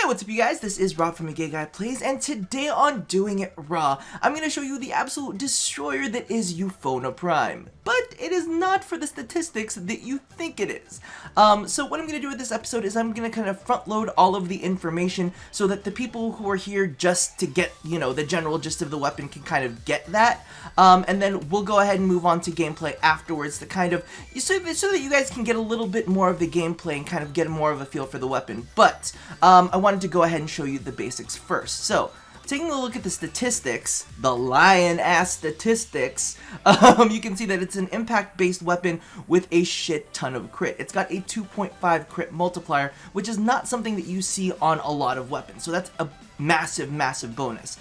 What's up you guys, this is Rob from A Gay Guy Plays, and today on Doing It Raw, I'm going to show you the absolute destroyer that is Euphona Prime. But it is not for the statistics that you think it is. So what I'm going to do with this episode is I'm going to kind of front load all of the information so that the people who are here just to get, you know, the general gist of the weapon can kind of get that. And then we'll go ahead and move on to gameplay afterwards to kind of, so that you guys can get a little bit more of the gameplay and kind of get more of a feel for the weapon. But I wanted to go ahead and show you the basics first. So, taking a look at the statistics, the lion-ass statistics, you can see that it's an impact-based weapon with a shit ton of crit. It's got a 2.5 crit multiplier, which is not something that you see on a lot of weapons. So that's a massive, massive bonus.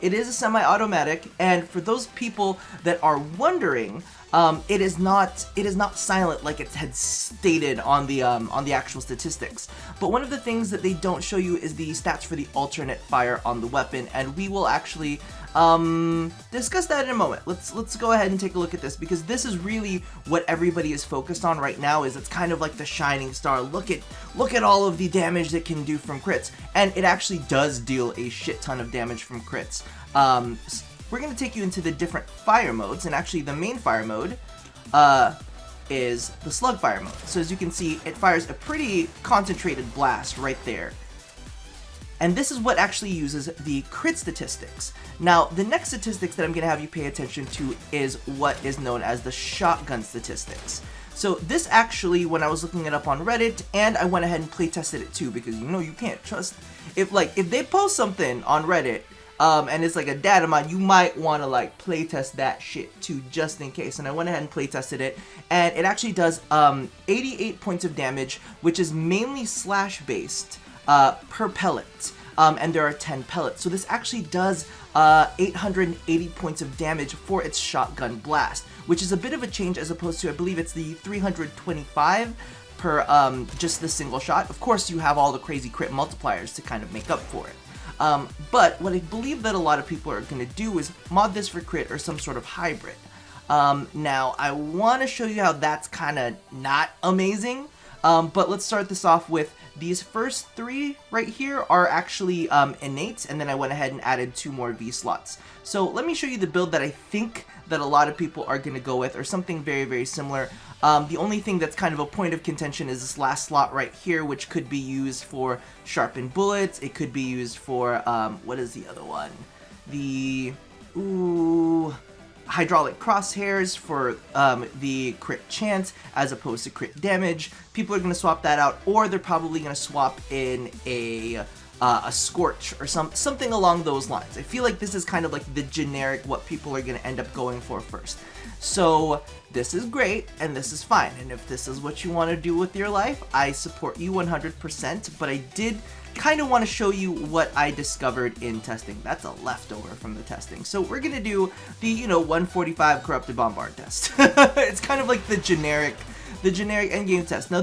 It is a semi-automatic, and for those people that are wondering, it is not silent like it had stated on the actual statistics. But one of the things that they don't show you is the stats for the alternate fire on the weapon, and we will actually discuss that in a moment. Let's go ahead and take a look at this, because this is really what everybody is focused on right now. Is it's kind of like the shining star. Look at all of the damage that can do from crits, and it actually does deal a shit ton of damage from crits. We're going to take you into the different fire modes, and actually the main fire mode is the slug fire mode. So as you can see, it fires a pretty concentrated blast right there. And this is what actually uses the crit statistics. Now, the next statistics that I'm going to have you pay attention to is what is known as the shotgun statistics. So this actually, when I was looking it up on Reddit, and I went ahead and play tested it too, because you know you can't trust, if they post something on Reddit, and it's like a data mine, you might want to like playtest that shit too, just in case. And I went ahead and playtested it, and it actually does 88 points of damage, which is mainly slash based per pellet, and there are 10 pellets. So this actually does 880 points of damage for its shotgun blast, which is a bit of a change as opposed to, I believe it's the 325 per just the single shot. Of course, you have all the crazy crit multipliers to kind of make up for it. But what I believe that a lot of people are going to do is mod this for crit or some sort of hybrid. Now, I want to show you how that's kind of not amazing, but let's start this off with these first three right here are actually innate, and then I went ahead and added 2 more V slots. So let me show you the build that I think that a lot of people are going to go with, or something very, very similar. The only thing that's kind of a point of contention is this last slot right here, which could be used for sharpened bullets. It could be used for, what is the other one? The, hydraulic crosshairs for the crit chance as opposed to crit damage. People are going to swap that out, or they're probably going to swap in a scorch or something along those lines. I feel like this is kind of like the generic what people are going to end up going for first. So this is great, and this is fine, and if this is what you want to do with your life, I support you 100%, but I did kind of want to show you what I discovered in testing. That's a leftover from the testing. So we're going to do the, 145 corrupted bombard test. It's kind of like the generic endgame test. Now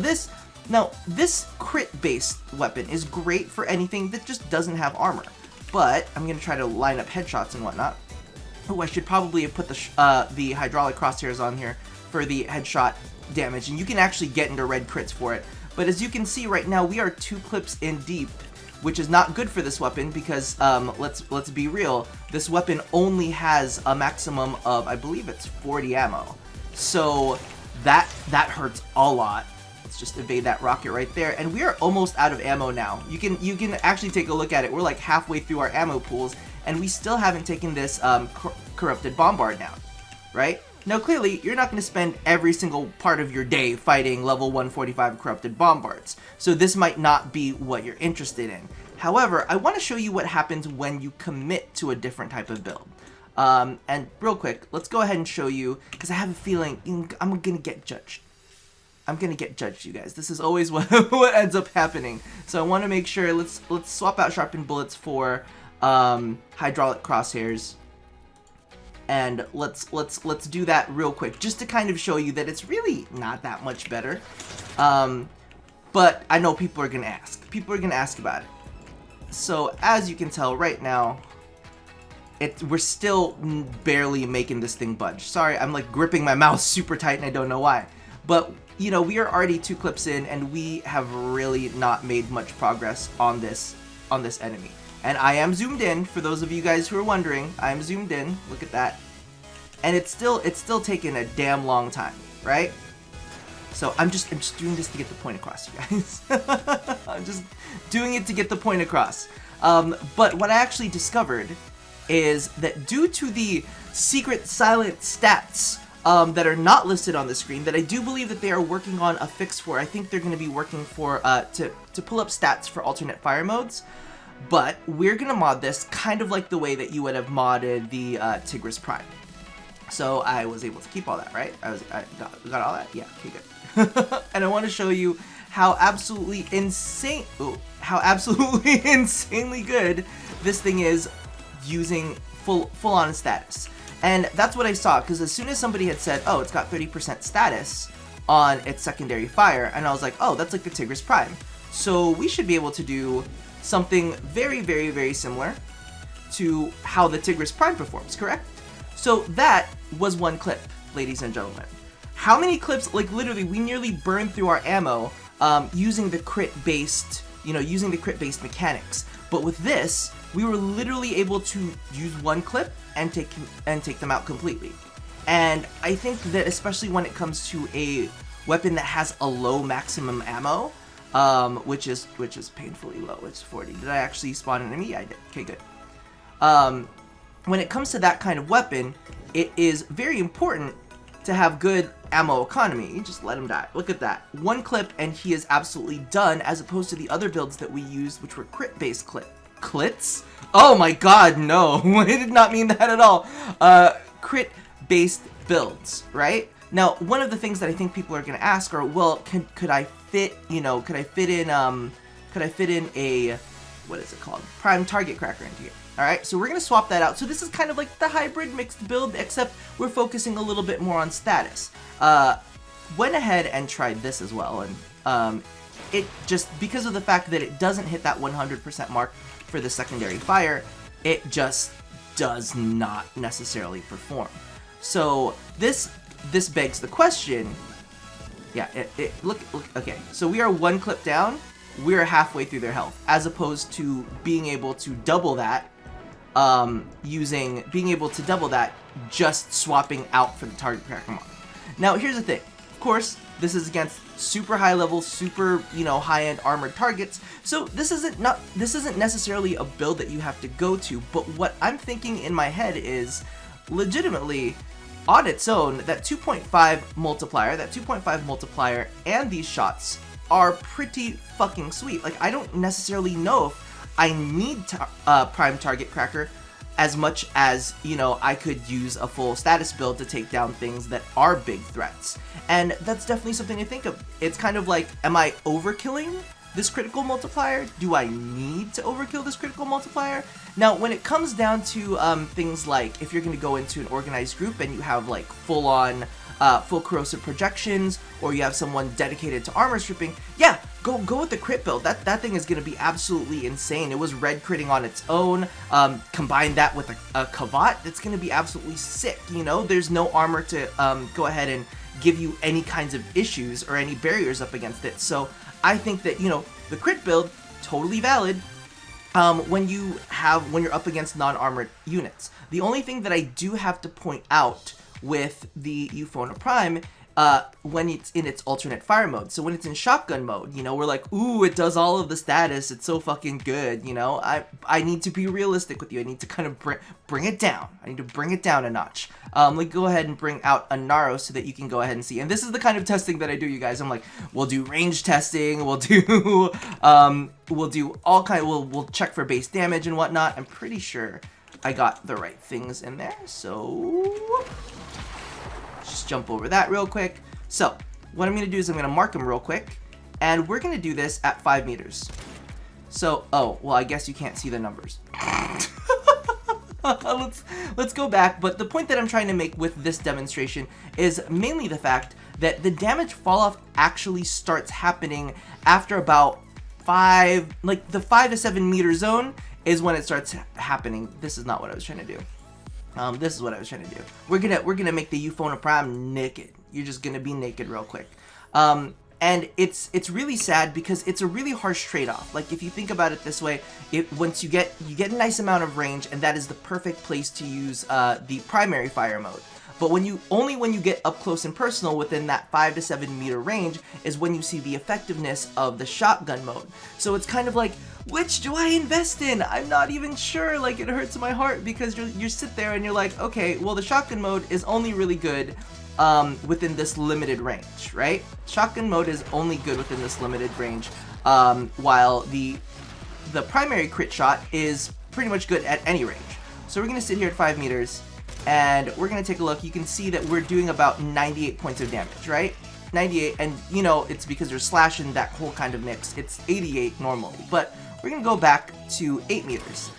this crit-based weapon is great for anything that just doesn't have armor, but I'm going to try to line up headshots and whatnot. Oh, I should probably have put the hydraulic crosshairs on here for the headshot damage, and you can actually get into red crits for it. But as you can see right now, we are 2 clips in deep, which is not good for this weapon because, let's be real, this weapon only has a maximum of, I believe it's 40 ammo. So that hurts a lot. Let's just evade that rocket right there, and we are almost out of ammo now. You can actually take a look at it. We're like halfway through our ammo pools, and we still haven't taken this corrupted bombard down, right? Now clearly, you're not going to spend every single part of your day fighting level 145 corrupted bombards, so this might not be what you're interested in. However, I want to show you what happens when you commit to a different type of build. And real quick, let's go ahead and show you, because I have a feeling I'm going to get judged. I'm going to get judged, you guys. This is always what ends up happening. So I want to make sure, let's swap out sharpened bullets for hydraulic crosshairs. And let's do that real quick, just to kind of show you that it's really not that much better. But I know people are going to ask. People are going to ask about it. So as you can tell right now, we're still barely making this thing budge. Sorry, I'm like gripping my mouse super tight and I don't know why. But we are already 2 clips in, and we have really not made much progress on this on this enemy. And I am zoomed in, for those of you guys who are wondering, I am zoomed in, look at that. And it's still taking a damn long time, right? So I'm just doing this to get the point across, you guys. I'm just doing it to get the point across. But what I actually discovered is that due to the secret silent stats that are not listed on the screen, that I do believe that they are working on a fix for. I think they're going to be working for to pull up stats for alternate fire modes. But we're going to mod this kind of like the way that you would have modded the Tigris Prime. So I was able to keep all that, right? I got all that? Yeah, okay, good. And I want to show you how absolutely insanely good this thing is using full-on status. And that's what I saw, because as soon as somebody had said, oh, it's got 30% status on its secondary fire, and I was like, oh, that's like the Tigris Prime. So we should be able to do something very, very, very similar to how the Tigris Prime performs, correct? So that was one clip, ladies and gentlemen. How many clips, like literally, we nearly burned through our ammo using the crit-based, using the crit-based mechanics. But with this, we were literally able to use one clip and take them out completely. And I think that especially when it comes to a weapon that has a low maximum ammo, which is painfully low, it's 40. Did I actually spawn an enemy? Yeah, I did. Okay, good. When it comes to that kind of weapon, it is very important to have good ammo economy. You just let him die. Look at that. One clip and he is absolutely done, as opposed to the other builds that we used, which were crit-based clits? Oh my god, no. I did not mean that at all. Crit-based builds, right? Now, one of the things that I think people are going to ask are, well, could I fit in a, what is it called? Prime target cracker into here. Alright, so we're going to swap that out. So this is kind of like the hybrid mixed build, except we're focusing a little bit more on status. Went ahead and tried this as well, and it just, because of the fact that it doesn't hit that 100% mark for the secondary fire, it just does not necessarily perform. So this begs the question, yeah, look, okay, so we are one clip down, we're halfway through their health, as opposed to being able to double that, just swapping out for the target cracker mod. Now, here's the thing. Of course, this is against super high level, super, high-end armored targets. So this isn't necessarily a build that you have to go to, but what I'm thinking in my head is legitimately on its own, that 2.5 multiplier and these shots are pretty fucking sweet. Like, I don't necessarily know if I need Prime Target Cracker as much as, I could use a full status build to take down things that are big threats. And that's definitely something to think of. It's kind of like, am I overkilling this critical multiplier? Do I need to overkill this critical multiplier? Now, when it comes down to things like, if you're going to go into an organized group and you have like full corrosive projections, or you have someone dedicated to armor stripping, yeah, go with the crit build. That thing is going to be absolutely insane. It was red critting on its own. Combine that with a Kavat, it's going to be absolutely sick. There's no armor to go ahead and give you any kinds of issues or any barriers up against it. So I think that the crit build, totally valid. When you're up against non-armored units. The only thing that I do have to point out with the Euphona Prime, when it's in its alternate fire mode. So when it's in shotgun mode, we're like, ooh, it does all of the status, it's so fucking good, I need to be realistic with you. I need to kind of bring it down. I need to bring it down a notch. Like, go ahead and bring out a Naro so that you can go ahead and see. And this is the kind of testing that I do, you guys. I'm like, we'll do range testing, we'll do all we'll check for base damage and whatnot. I'm pretty sure I got the right things in there, so just jump over that real quick. So what I'm going to do is I'm going to mark them real quick, and we're going to do this at 5 meters. So, oh, well, I guess you can't see the numbers. Let's go back, but the point that I'm trying to make with this demonstration is mainly the fact that the damage fall off actually starts happening after about the 5 to 7 meter zone is when it starts happening. This is not what I was trying to do. This is what I was trying to do. We're gonna make the Euphona Prime naked. You're just gonna be naked real quick. And it's really sad because it's a really harsh trade-off. Like, if you think about it this way, once you get a nice amount of range, and that is the perfect place to use the primary fire mode. But when you get up close and personal within that 5 to 7 meter range is when you see the effectiveness of the shotgun mode. So it's kind of like, which do I invest in? I'm not even sure. Like, it hurts my heart because you sit there and you're like, okay, well, the shotgun mode is only really good within this limited range, right? Shotgun mode is only good within this limited range, while the primary crit shot is pretty much good at any range. So we're gonna sit here at 5 meters. And we're going to take a look. You can see that we're doing about 98 points of damage, right? 98, and you know, it's because you're slashing that whole kind of mix. It's 88 normally, but we're going to go back to 8 meters.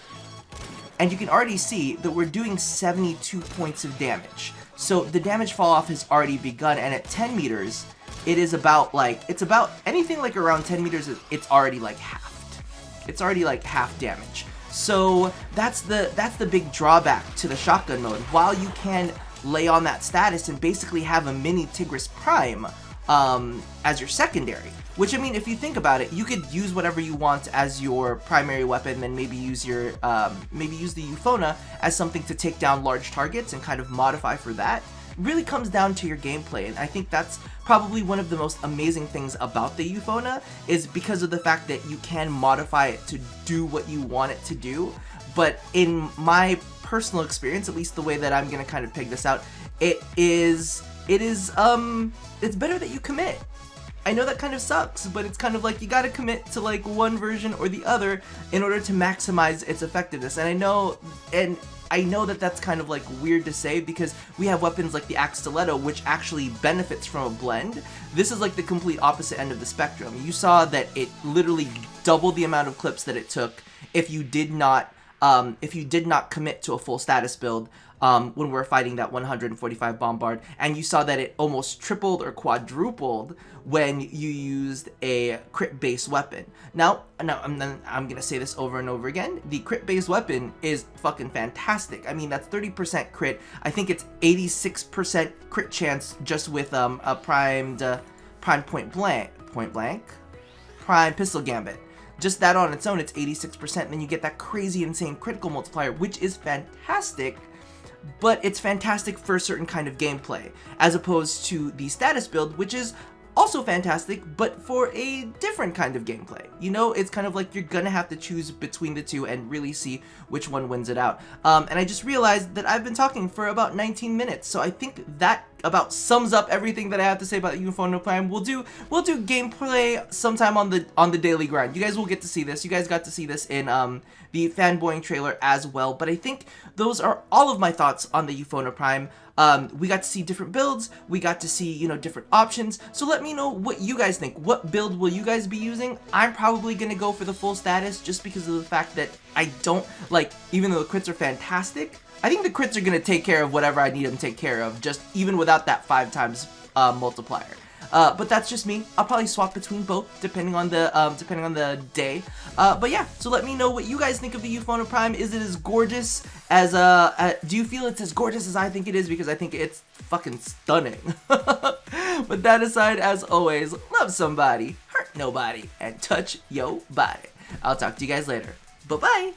And you can already see that we're doing 72 points of damage. So the damage fall off has already begun, and at 10 meters, it is about like, it's about anything like around 10 meters, it's already like halved. It's already like half damage. So that's the big drawback to the shotgun mode. While you can lay on that status and basically have a mini Tigris Prime as your secondary, which, I mean, if you think about it, you could use whatever you want as your primary weapon, then maybe use your maybe use the Euphona as something to take down large targets and kind of modify for that. It really comes down to your gameplay, and I think that's probably one of the most amazing things about the Euphona is because of the fact that you can modify it to do what you want it to do. But in my personal experience, at least the way that I'm gonna kind of peg this out, it's better that you commit. I know that kind of sucks, but it's kind of like you gotta commit to like one version or the other in order to maximize its effectiveness. And I know that that's kind of like weird to say because we have weapons like the Axe Stiletto, which actually benefits from a blend. This is like the complete opposite end of the spectrum. You saw that it literally doubled the amount of clips that it took if you did not commit to a full status build when we're fighting that 145 bombard, and you saw that it almost tripled or quadrupled when you used a crit-based weapon. Now I'm gonna say this over and over again. The crit-based weapon is fucking fantastic. I mean, that's 30% crit. I think it's 86% crit chance just with a prime point blank, prime pistol gambit. Just that on its own, it's 86%, and then you get that crazy, insane critical multiplier, which is fantastic, but it's fantastic for a certain kind of gameplay, as opposed to the status build, which is also fantastic, but for a different kind of gameplay. You know, it's kind of like you're gonna have to choose between the two and really see which one wins it out. And I just realized that I've been talking for about 19 minutes, so I think that about sums up everything that I have to say about Euphona Prime. We'll do gameplay sometime on the daily grind. You guys will get to see this. You guys got to see this in the fanboying trailer as well. But I think those are all of my thoughts on the Euphona Prime. We got to see different builds. We got to see, you know, different options. So let me know what you guys think. What build will you guys be using? I'm probably gonna go for the full status just because of the fact that I don't like, even though the crits are fantastic, I think the crits are going to take care of whatever I need them to take care of, just even without that 5 times multiplier. But that's just me. I'll probably swap between both depending on the day. But yeah, so let me know what you guys think of the Euphona Prime. Is it as gorgeous as do you feel it's as gorgeous as I think it is? Because I think it's fucking stunning. But that aside, as always, love somebody, hurt nobody, and touch yo body. I'll talk to you guys later. Bye bye.